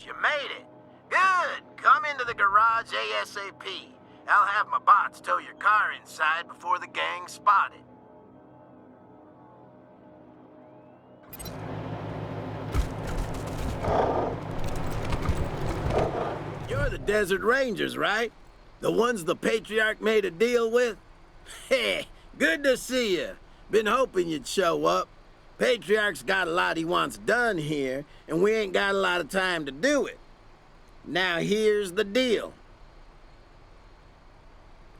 news. You made it. Good. Come into the garage ASAP. I'll have my bots tow your car inside before the gang spot it. You're the Desert Rangers, right? The ones the Patriarch made a deal with? Hey, good to see you. Been hoping you'd show up. Patriarch's got a lot he wants done here, and we ain't got a lot of time to do it. Now here's the deal.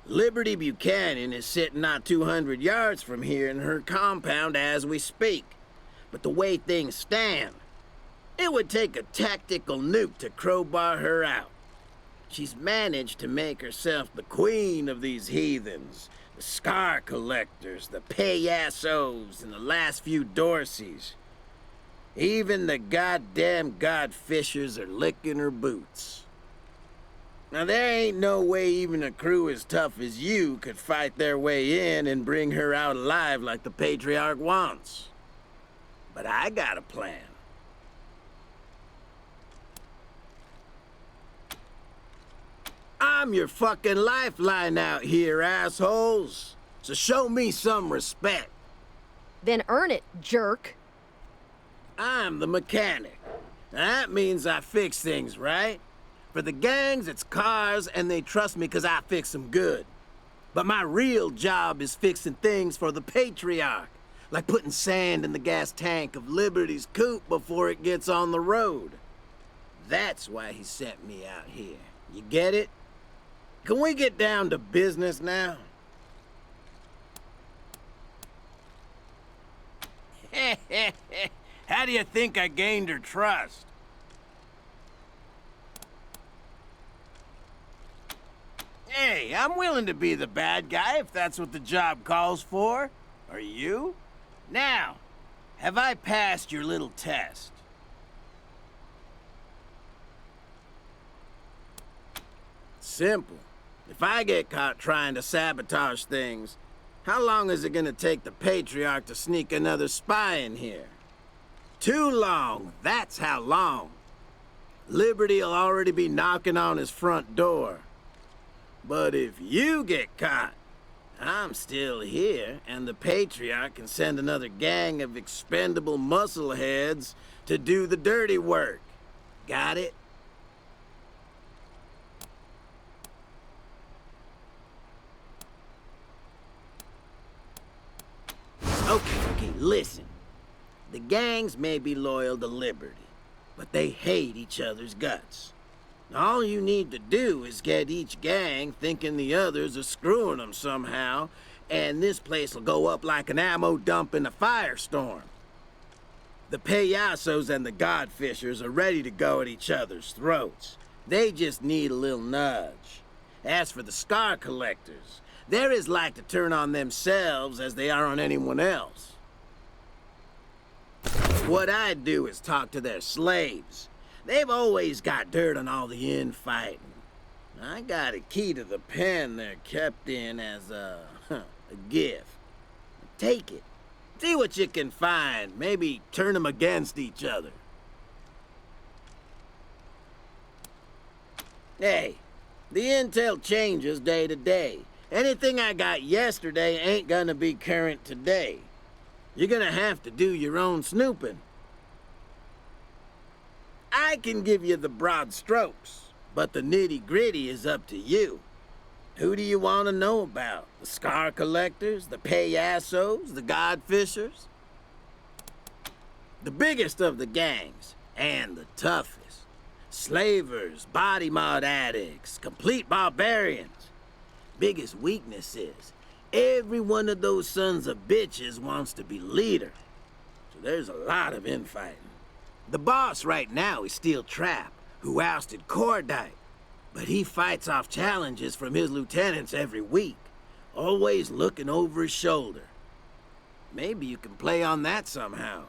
Liberty Buchanan is sitting not 200 yards from here in her compound as we speak. But the way things stand, it would take a tactical nuke to crowbar her out. She's managed to make herself the queen of these heathens, the scar collectors, the payassos, and the last few Dorseys. Even the goddamn godfishers are licking her boots. Now there ain't no way even a crew as tough as you could fight their way in and bring her out alive like the Patriarch wants. But I got a plan. I'm your fucking lifeline out here, assholes. So show me some respect. Then earn it, jerk. I'm the mechanic. That means I fix things, right? For the gangs, it's cars, and they trust me because I fix them good. But my real job is fixing things for the Patriarch, like putting sand in the gas tank of Liberty's coupe before it gets on the road. That's why he sent me out here. You get it? Can we get down to business now? How do you think I gained her trust? Hey, I'm willing to be the bad guy if that's what the job calls for. Are you? Now, have I passed your little test? Simple. If I get caught trying to sabotage things, how long is it gonna take the Patriarch to sneak another spy in here? Too long, that's how long. Liberty'll already be knocking on his front door. But if you get caught, I'm still here, and the Patriarch can send another gang of expendable muscleheads to do the dirty work. Got it? Okay, listen. The gangs may be loyal to Liberty, but they hate each other's guts. All you need to do is get each gang thinking the others are screwing them somehow, and this place will go up like an ammo dump in a firestorm. The payassos and the godfishers are ready to go at each other's throats. They just need a little nudge. As for the scar collectors, they're as like to turn on themselves as they are on anyone else. What I do is talk to their slaves. They've always got dirt on all the infighting. I got a key to the pen they're kept in as a gift. Take it. See what you can find. Maybe turn them against each other. Hey, the intel changes day to day. Anything I got yesterday ain't gonna be current today. You're gonna have to do your own snooping. I can give you the broad strokes, but the nitty-gritty is up to you. Who do you want to know about? The scar collectors, the payassos, the godfishers? The biggest of the gangs, and the toughest. Slavers, body mod addicts, complete barbarians. Biggest weakness is, every one of those sons of bitches wants to be leader. So there's a lot of infighting. The boss right now is Steel Trap, who ousted Cordite. But he fights off challenges from his lieutenants every week, always looking over his shoulder. Maybe you can play on that somehow.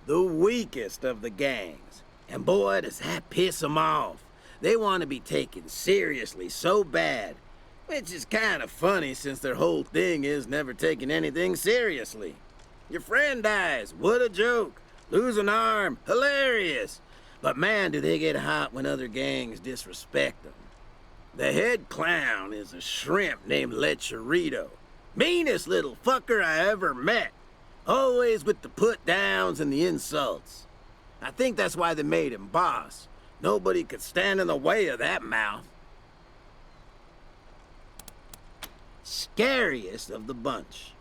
The weakest of the gangs. And boy, does that piss them off. They want to be taken seriously so bad, which is kind of funny since their whole thing is never taking anything seriously. Your friend dies, what a joke. Lose an arm, hilarious. But man, do they get hot when other gangs disrespect them. The head clown is a shrimp named Lecherito. Meanest little fucker I ever met. Always with the put-downs and the insults. I think that's why they made him boss. Nobody could stand in the way of that mouth. Scariest of the bunch.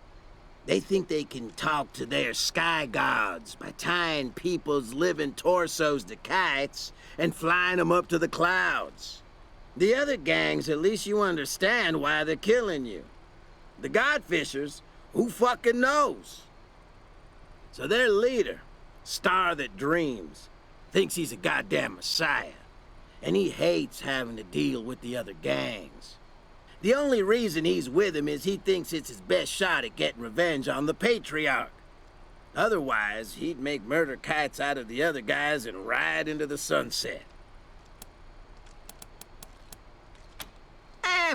They think they can talk to their sky gods by tying people's living torsos to kites and flying them up to the clouds. The other gangs, at least you understand why they're killing you. The Godfishers, who fucking knows? So their leader, Star That Dreams, thinks he's a goddamn messiah. And he hates having to deal with the other gangs. The only reason he's with him is he thinks it's his best shot at getting revenge on the Patriarch. Otherwise, he'd make murder kites out of the other guys and ride into the sunset.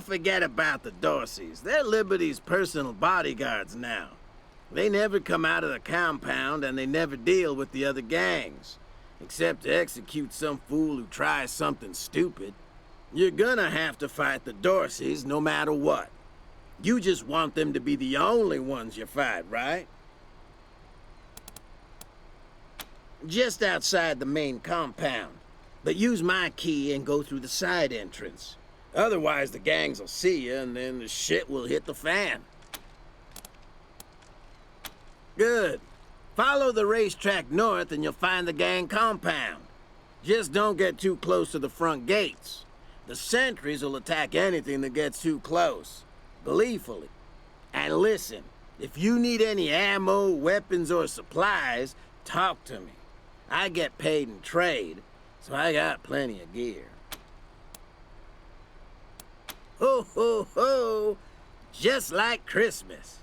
Forget about the Dorseys. They're Liberty's personal bodyguards now. They never come out of the compound and they never deal with the other gangs. Except to execute some fool who tries something stupid. You're gonna have to fight the Dorseys no matter what. You just want them to be the only ones you fight, right? Just outside the main compound. But use my key and go through the side entrance. Otherwise, the gangs will see you, and then the shit will hit the fan. Good. Follow the racetrack north, and you'll find the gang compound. Just don't get too close to the front gates. The sentries will attack anything that gets too close. Gleefully. And listen, if you need any ammo, weapons, or supplies, talk to me. I get paid in trade, so I got plenty of gear. Ho, ho, ho! Just like Christmas.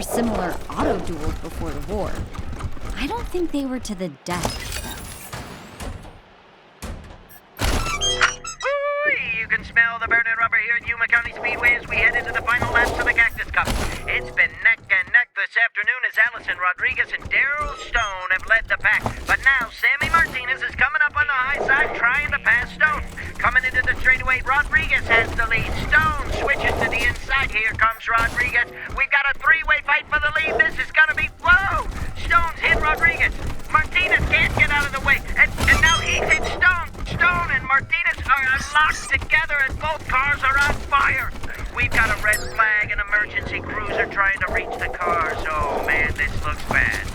remember similar auto duels before the war. I don't think they were to the death, though. You can smell the burning rubber here at Yuma County Speedway as we head into the final laps of the Cactus Cup. It's been neck and neck this afternoon as Allison Rodriguez and Daryl Stone have led the pack. But now Sammy Martinez is coming up on the high side trying to pass Stone. Coming into the straightaway, Rodriguez has the lead. Stone switches to the inside. Here comes Rodriguez. We've got a three-way fight for the lead. This is gonna be... Whoa! Stone's hit Rodriguez. Martinez can't get out of the way. And now he's hit Stone. Stone and Martinez are locked together and both cars are on fire. We've got a red flag and emergency cruiser trying to reach the cars. Oh man, this looks bad.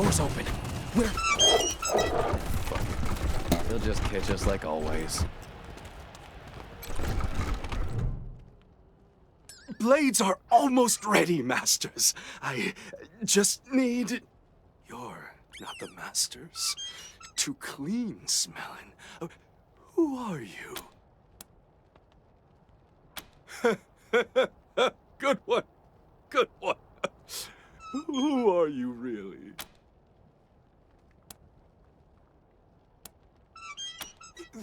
door's open. Where? Fuck it. He'll just catch us like always. Blades are almost ready, Masters. I just need... You're not the Masters. Too clean smelling. Who are you? Good one. Good one. Who are you really?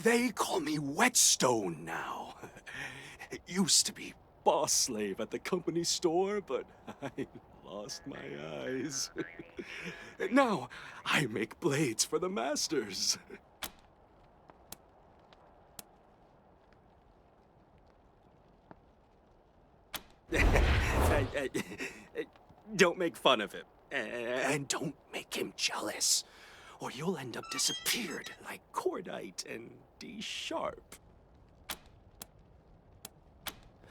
They call me Whetstone now. It used to be boss slave at the company store, but I lost my eyes. Now I make blades for the Masters. Don't make fun of him. And don't make him jealous, or you'll end up disappeared like Cordite and D Sharp.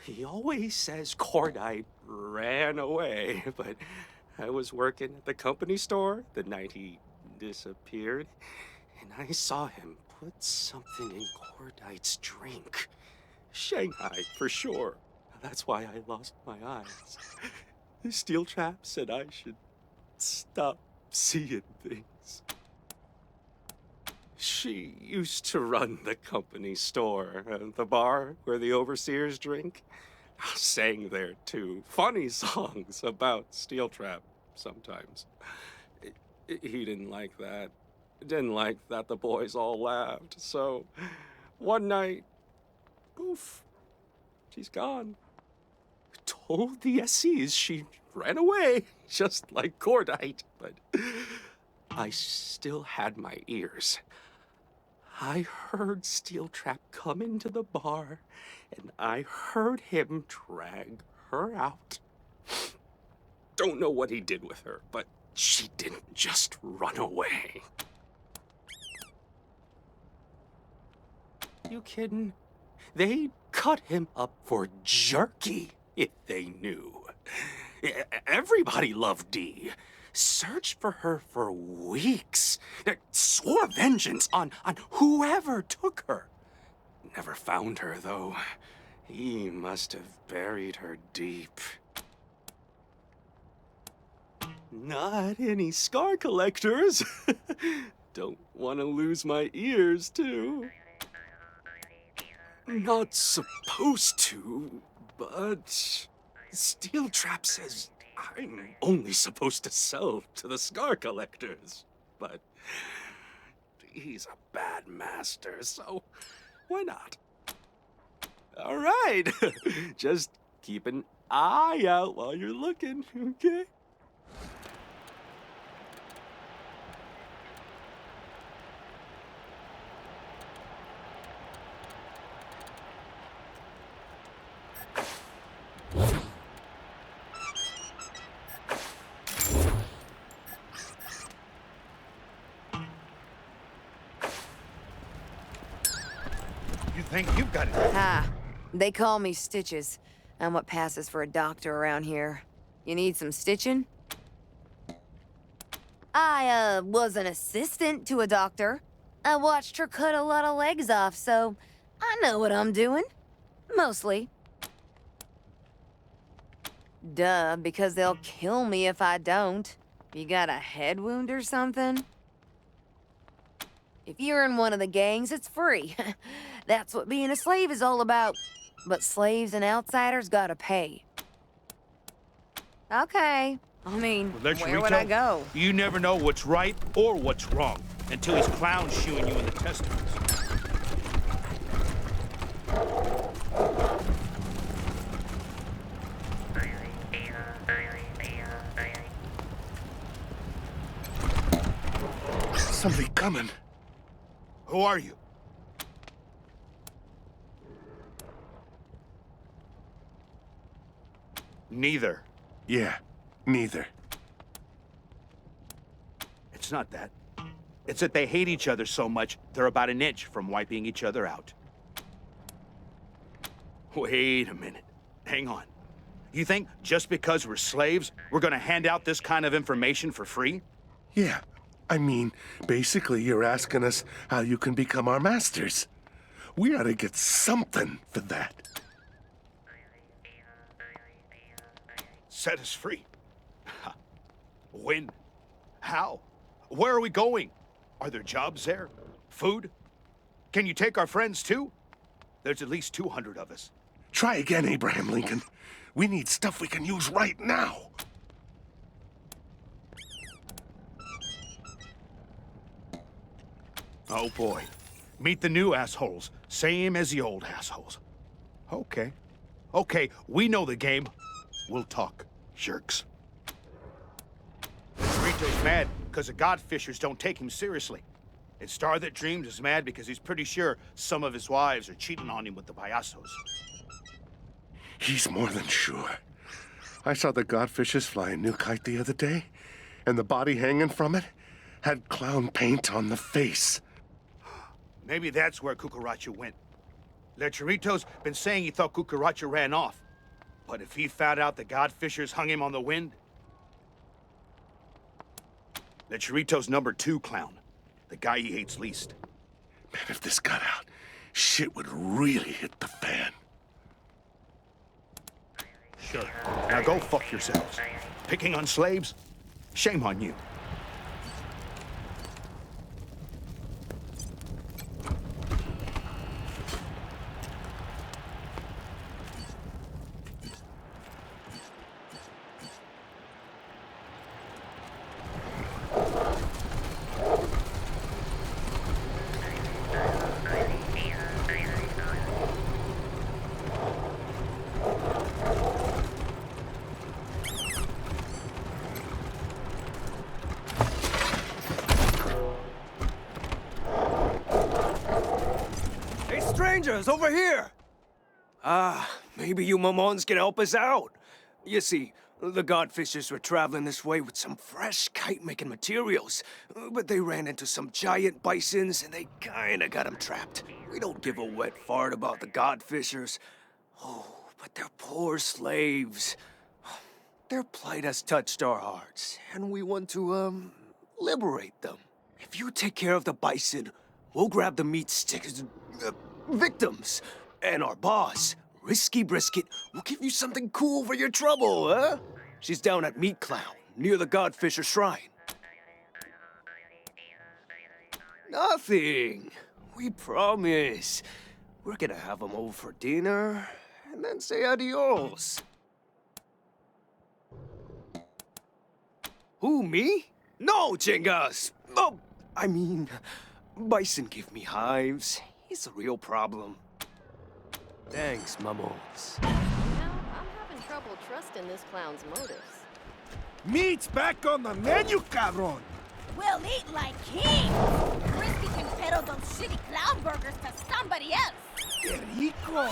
He always says Cordite ran away, but I was working at the company store the night he disappeared, and I saw him put something in Cordite's drink. Shanghai, for sure. That's why I lost my eyes. Steel Trap said I should stop seeing things. She used to run the company store, the bar where the overseers drink. Sang there too. Funny songs about Steel Trap sometimes. He didn't like that. Didn't like that the boys all laughed. So one night, poof, she's gone. Told the SCs she ran away, just like Cordite, but I still had my ears. I heard Steel Trap come into the bar, and I heard him drag her out. Don't know what he did with her, but she didn't just run away. You kidding? They'd cut him up for jerky if they knew. Everybody loved Dee. Searched for her for weeks. Swore vengeance on whoever took her. Never found her, though. He must have buried her deep. Not any scar collectors. Don't want to lose my ears, too. Not supposed to, but Steel Trap says I'm only supposed to sell to the scar collectors. But he's a bad master, so why not? All right, just keep an eye out while you're looking, okay? You think you've got it? Ah, they call me Stitches. I'm what passes for a doctor around here. You need some stitching? I, was an assistant to a doctor. I watched her cut a lot of legs off, so I know what I'm doing. Mostly. Duh, because they'll kill me if I don't. You got a head wound or something? If you're in one of the gangs, it's free. That's what being a slave is all about. But slaves and outsiders gotta pay. Okay. I mean, where would I go? You never know what's right or what's wrong until he's clown shoeing you in the testicles. Something coming. Who are you? Neither. Yeah, neither. It's not that. It's that they hate each other so much, they're about an inch from wiping each other out. Wait a minute. Hang on. You think just because we're slaves, we're gonna hand out this kind of information for free? Yeah, I mean, basically you're asking us how you can become our masters. We ought to get something for that. Set us free. When? How? Where are we going? Are there jobs there? Food? Can you take our friends too? There's at least 200 of us. Try again, Abraham Lincoln. We need stuff we can use right now. Oh boy. Meet the new assholes. Same as the old assholes. Okay. Okay, we know the game. We'll talk, jerks. Rito's mad because the Godfishers don't take him seriously. And Star That Dreamed is mad because he's pretty sure some of his wives are cheating on him with the payasos. He's more than sure. I saw the Godfishes fly a new kite the other day, and the body hanging from it had clown paint on the face. Maybe that's where Cucaracha went. Lecherito's been saying he thought Cucaracha ran off. But if he found out the Godfishers hung him on the wind... Lecherito's #2 clown. The guy he hates least. Man, if this got out, shit would really hit the fan. Sure. Now go fuck yourselves. Picking on slaves? Shame on you. Strangers, over here! Ah, maybe you mamons can help us out. You see, The Godfishers were traveling this way with some fresh kite-making materials, but they ran into some giant bisons and they kinda got them trapped. We don't give a wet fart about the Godfishers. Oh, but they're poor slaves. Their plight has touched our hearts, and we want to, liberate them. If you take care of the bison, we'll grab the meat sticks, victims, and our boss, Risky Brisket, will give you something cool for your trouble, huh? She's down at Meat Clown, near the Godfisher Shrine. Nothing. We promise. We're gonna have them over for dinner, and then say adios. Who, me? No, Chingas! Oh, I mean, Bison give me hives. It's a real problem. Thanks, Mamos. Now, I'm having trouble trusting this clown's motives. Meat's back on the menu, cabron! We'll eat like kings! Risky can peddle those shitty clown burgers to somebody else! ¡Qué rico!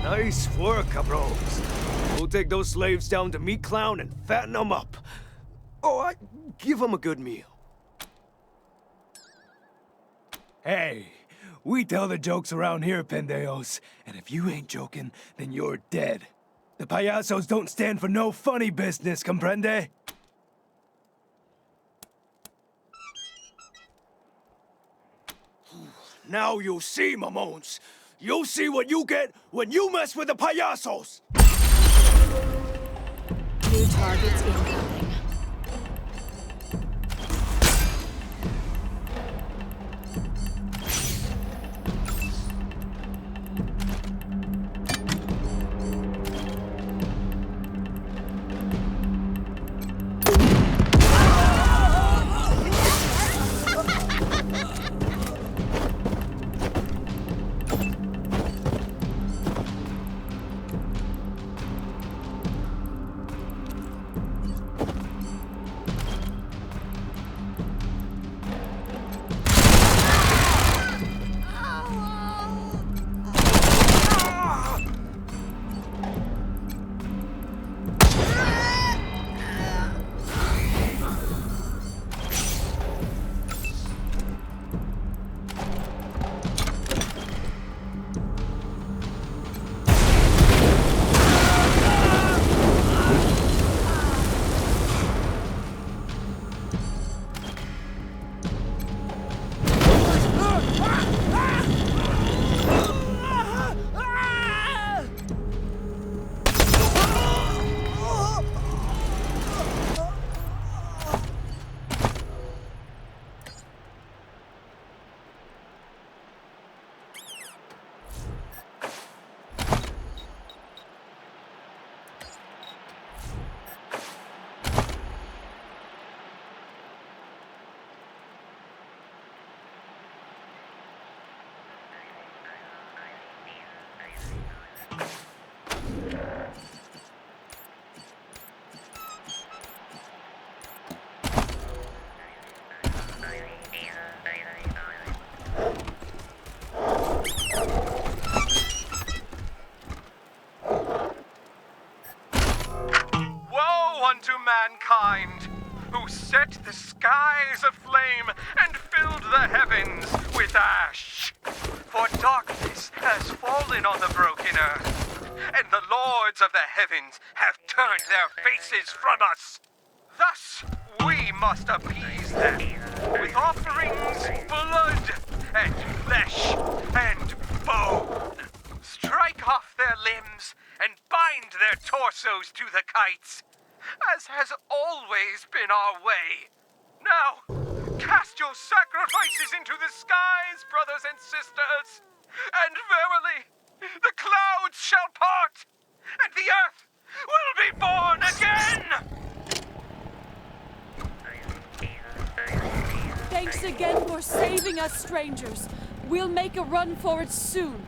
Nice work, cabros. We'll take those slaves down to Meat Clown and fatten them up. Oh, I give them a good meal. Hey, we tell the jokes around here, pendejos. And if you ain't joking, then you're dead. The payasos don't stand for no funny business, comprende? Now you'll see, Mamones. You'll see what you get when you mess with the payasos! New targets incoming. Unto mankind, who set the skies aflame and filled the heavens with ash. For darkness has fallen on the broken earth, and the lords of the heavens have turned their faces from us. Thus, we must appease them with offerings, blood, and flesh, and bone. Strike off their limbs and bind their torsos to the kites, as has always been our way. Now, cast your sacrifices into the skies, brothers and sisters, and verily, the clouds shall part, and the earth will be born again! Thanks again for saving us, strangers. We'll make a run for it soon.